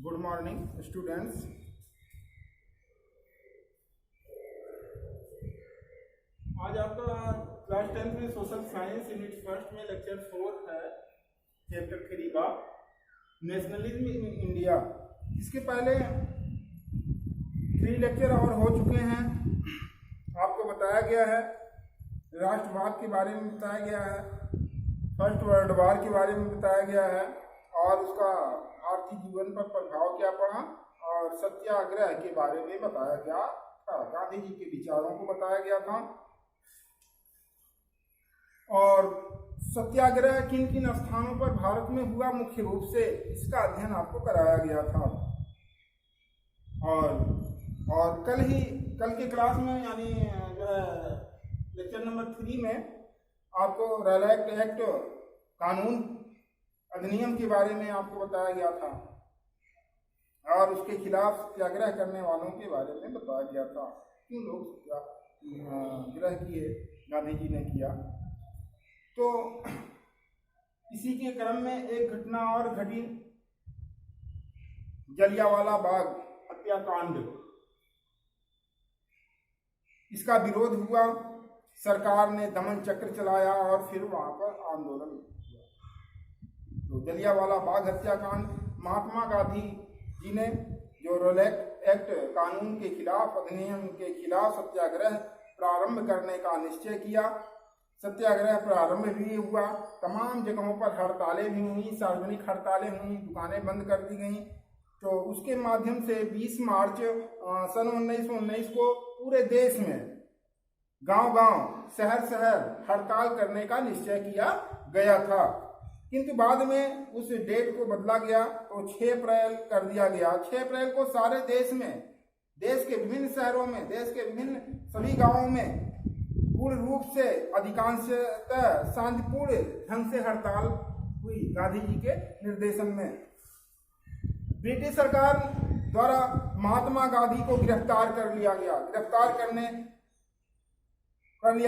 Good morning students. आज आपका class 10th में सोशल साइंस यूनिट फर्स्ट में लेक्चर 4 है, चैप्टर 3 का नेशनलिज्म इन इंडिया। इसके पहले 3 लेक्चर और हो चुके हैं। आपको बताया गया है राष्ट्रवाद के बारे में बताया गया है, फर्स्ट वर्ल्ड वॉर के बारे में बताया गया है और उसका भारतीय जीवन पर प्रभाव क्या पड़ा और सत्याग्रह के बारे में बताया गया था। गांधी जी के विचारों को बताया गया था और सत्याग्रह किन किन स्थानों पर भारत में हुआ मुख्य रूप से इसका अध्ययन आपको कराया गया था। और कल के क्लास में यानी जो है लेक्चर नंबर 3 में आपको रॉलेट एक्ट कानून अधिनियम के बारे में आपको बताया गया था और उसके खिलाफ सत्याग्रह करने वालों के बारे में बताया गया था। क्यों लोग सत्याग्रह किए, गांधी जी ने किया। तो इसी के क्रम में एक घटना और घटी, जलियांवाला बाग हत्याकांड। इसका विरोध हुआ, सरकार ने दमन चक्र चलाया और फिर वहां पर आंदोलन हुआ। तो जलियांवाला बाग हत्याकांड, महात्मा गांधी जी ने जो रॉलेट एक्ट कानून के खिलाफ, अधिनियम के खिलाफ सत्याग्रह प्रारंभ करने का निश्चय किया। सत्याग्रह प्रारंभ भी हुआ, तमाम जगहों पर हड़तालें भी हुई, सार्वजनिक हड़तालें हुई, दुकानें बंद कर दी गई। तो उसके माध्यम से 20 मार्च सन 1919 को पूरे देश में गांव-गांव, शहर-शहर हड़ताल करने का निश्चय किया गया था। किंतु बाद में उस डेट को बदला गया तो 6 अप्रैल कर दिया गया। 6 अप्रैल को सारे देश में, देश के विभिन्न शहरों में, देश के विभिन्न सभी गांवों में पूर्ण रूप से अधिकांशतः शांतिपूर्ण ढंग से हड़ताल हुई गांधी जी के निर्देशन में। ब्रिटिश सरकार द्वारा महात्मा गांधी को गिरफ्तार कर लिया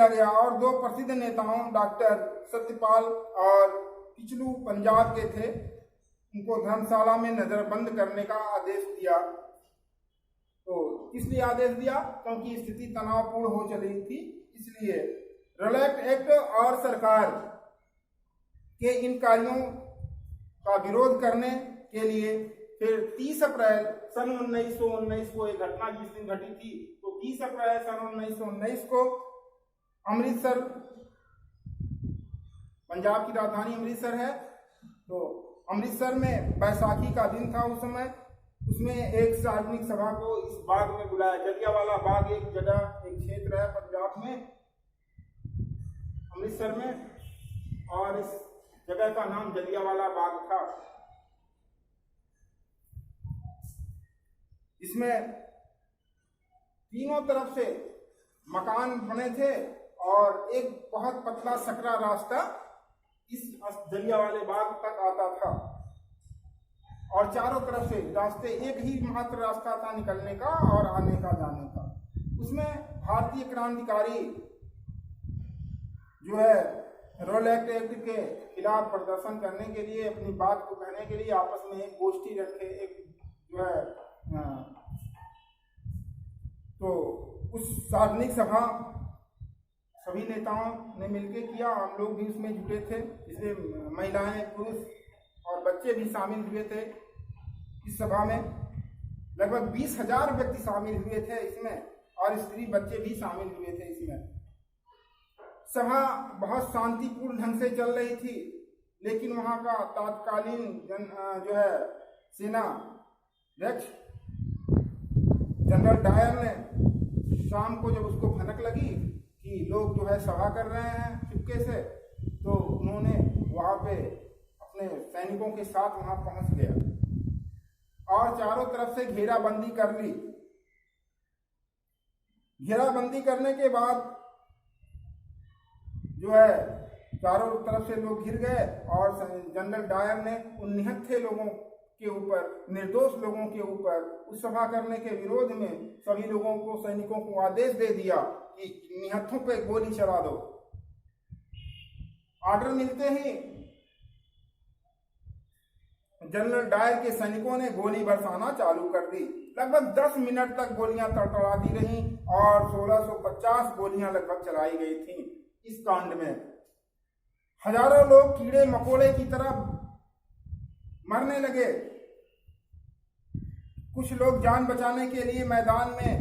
गया और 2 प्रसिद्ध नेताओं डॉक्टर सत्यपाल और पिचलू पंजाब के थे, उनको धर्मशाला में नजरबंद करने का आदेश दिया। तो इसलिए आदेश दिया क्योंकि स्थिति तनावपूर्ण हो चली थी। इसलिए रॉलेट एक्ट और सरकार के इन कार्यों का विरोध करने के लिए फिर 30 अप्रैल सन 1919 को एक घटना जिस दिन घटी थी, तो 30 अप्रैल सन 1919 को अमृतसर, पंजाब की राजधानी अमृतसर है, तो अमृतसर में बैसाखी का दिन था उस समय। उसमें एक सार्वजनिक सभा को इस बाग में बुलाया। जलियांवाला बाग एक जगह, एक क्षेत्र है पंजाब में, अमृतसर में, और इस जगह का नाम जलियांवाला बाग था। इसमें तीनों तरफ से मकान बने थे और एक बहुत पतला सकरा रास्ता इस जलियांवाले बाग तक आता था और चारों तरफ से रास्ते, एक ही मात्र रास्ता था निकलने का और आने का, जाने का। उसमें भारतीय क्रांतिकारी जो है रॉलेट एक्ट के खिलाफ प्रदर्शन करने के लिए, अपनी बात को कहने के लिए आपस में एक गोष्ठी रखे, एक जो है तो उस सार्वजनिक सभा सभी नेताओं ने मिलकर किया। हम लोग भी उसमें जुटे थे, इसमें महिलाएं, पुरुष और बच्चे भी शामिल हुए थे। इस सभा में लगभग 20,000 व्यक्ति शामिल हुए थे इसमें और स्त्री बच्चे भी शामिल हुए थे इसमें। सभा बहुत शांतिपूर्ण ढंग से चल रही थी, लेकिन वहां का तत्कालीन जो है सेना अध्यक्ष जनरल डायर ने शाम को जब उसको भनक लगी कि लोग जो है सभा कर रहे हैं चुपके से, तो उन्होंने वहां पे अपने सैनिकों के साथ वहां पहुंच गया और चारों तरफ से घेराबंदी कर ली। घेराबंदी करने के बाद जो है चारों तरफ से लोग घिर गए और जनरल डायर ने उन निहत्थे लोगों के ऊपर, निर्दोष लोगों के ऊपर उस सभा करने के विरोध में सभी लोगों को, सैनिकों को आदेश दे दिया कि निहत्थों पे गोली चला दो। ऑर्डर मिलते ही जनरल डायर के सैनिकों ने गोली बरसाना चालू कर दी। लगभग 10 मिनट तक गोलियां तड़तड़ाती रहीं और 1650 गोलियां लगभग चलाई गई थीं। इस कांड में हजारों लोग कीड़े मकोड़े की तरह मरने लगे। कुछ लोग जान बचाने के लिए मैदान में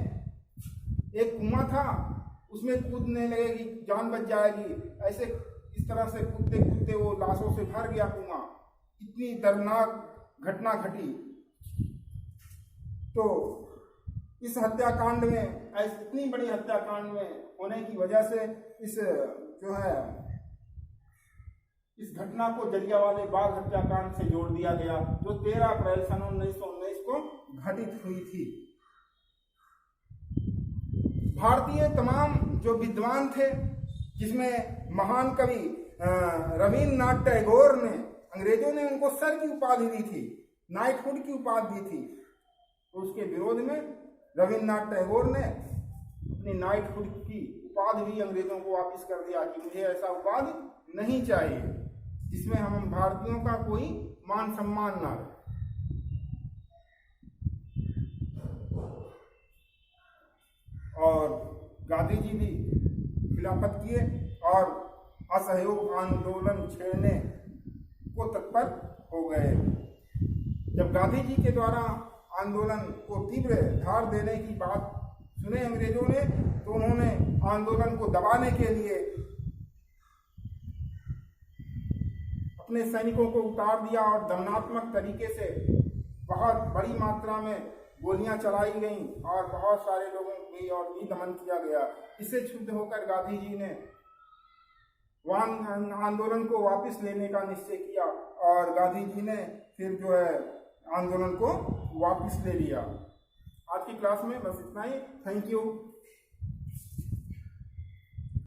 एक कुआं था, उसमें कूदने लगे कि जान बच जाएगी। ऐसे इस तरह से कूदते कूदते वो लाशों से भर गया कुआं। इतनी दर्दनाक घटना घटी। तो इस हत्याकांड में, ऐसी इतनी बड़ी हत्याकांड में होने की वजह से इस घटना को जलियांवाला बाग हत्याकांड से जोड़ दिया गया, जो 13 अप्रैल सन 1919 को घटित हुई थी। भारतीय तमाम जो विद्वान थे, जिसमें महान कवि रविन्द्रनाथ टैगोर ने, अंग्रेजों ने उनको सर की उपाधि दी थी, नाइटहुड की उपाधि दी थी, तो उसके विरोध में रविन्द्रनाथ टैगोर ने अपनी नाइटहुड की उपाधि भी अंग्रेजों को वापस कर दिया कि मुझे ऐसा उपाधि नहीं चाहिए जिसमें हम भारतीयों का कोई मान सम्मान ना रहे। और गांधी जी भी खिलाफत किए और असहयोग आंदोलन छेड़ने को तत्पर हो गए। जब गांधी जी के द्वारा आंदोलन को तीव्र धार देने की बात सुने अंग्रेजों ने, तो उन्होंने आंदोलन को दबाने के लिए अपने सैनिकों को उतार दिया और दमनात्मक तरीके से बहुत बड़ी मात्रा में गोलियां चलाई गईं और बहुत सारे लोगों की और भी दमन किया गया। इससे क्षुब्ध होकर गांधी जी ने आंदोलन को वापस लेने का निश्चय किया और गांधी जी ने फिर आंदोलन को वापस ले लिया। आज की क्लास में बस इतना ही। Thank you.